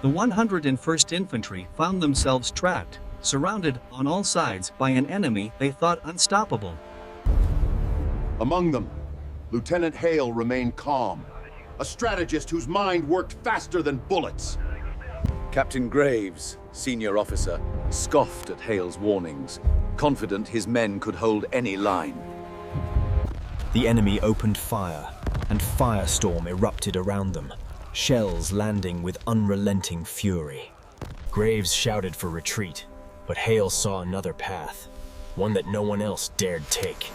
The 101st Infantry found themselves trapped, surrounded on all sides by an enemy they thought unstoppable. Among them, Lieutenant Hale remained calm, a strategist whose mind worked faster than bullets. Captain Graves, senior officer, scoffed at Hale's warnings, confident his men could hold any line. The enemy opened fire, and firestorm erupted around them, shells landing with unrelenting fury. Graves shouted for retreat, but Hale saw another path, one that no one else dared take.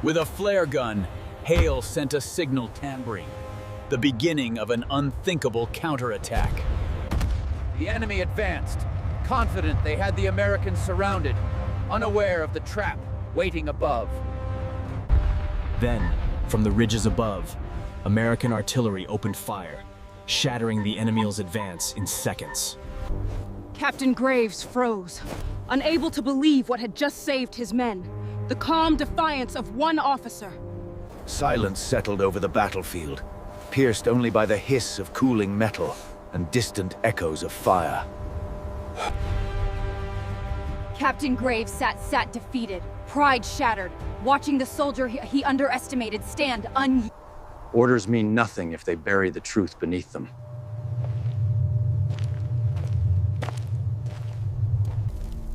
With a flare gun, Hale sent a signal tampering, the beginning of an unthinkable counterattack. The enemy advanced, confident they had the Americans surrounded, unaware of the trap waiting above. Then, from the ridges above, American artillery opened fire, shattering the enemy's advance in seconds. Captain Graves froze, unable to believe what had just saved his men. The calm defiance of one officer. Silence settled over the battlefield, pierced only by the hiss of cooling metal and distant echoes of fire. Captain Graves sat defeated, pride shattered, watching the soldier he underestimated stand Orders mean nothing if they bury the truth beneath them.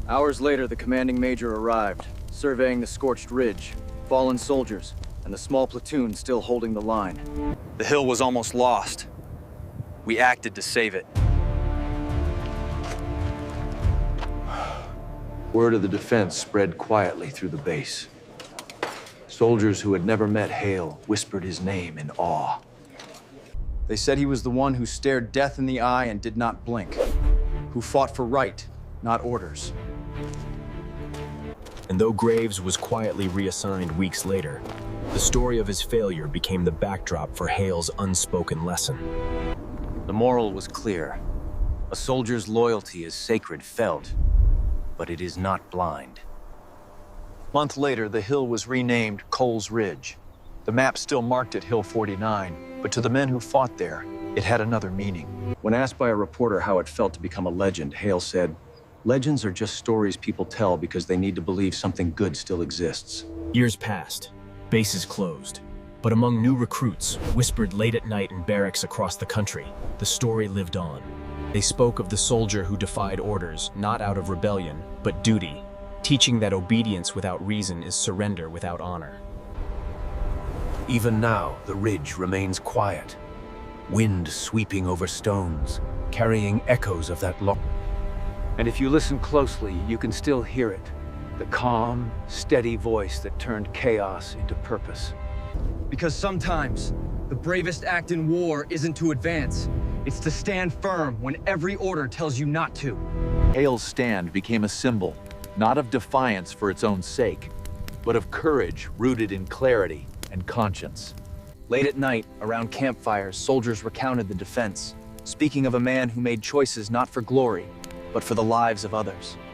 Hours later, the commanding major arrived, surveying the scorched ridge, fallen soldiers, and the small platoon still holding the line. The hill was almost lost. We acted to save it. Word of the defense spread quietly through the base. Soldiers who had never met Hale whispered his name in awe. They said he was the one who stared death in the eye and did not blink, who fought for right, not orders. And though Graves was quietly reassigned weeks later, the story of his failure became the backdrop for Hale's unspoken lesson. The moral was clear. A soldier's loyalty is sacred felt, but it is not blind. A month later, the hill was renamed Cole's Ridge. The map still marked it Hill 49, but to the men who fought there, it had another meaning. When asked by a reporter how it felt to become a legend, Hale said, "Legends are just stories people tell because they need to believe something good still exists." Years passed, bases closed, but among new recruits, whispered late at night in barracks across the country, the story lived on. They spoke of the soldier who defied orders, not out of rebellion, but duty, teaching that obedience without reason is surrender without honor. Even now, the ridge remains quiet, wind sweeping over stones, carrying echoes of that long. And if you listen closely, you can still hear it. The calm, steady voice that turned chaos into purpose. Because sometimes, the bravest act in war isn't to advance. It's to stand firm when every order tells you not to. Hale's stand became a symbol, not of defiance for its own sake, but of courage rooted in clarity and conscience. Late at night, around campfires, soldiers recounted the defense, speaking of a man who made choices not for glory, but for the lives of others.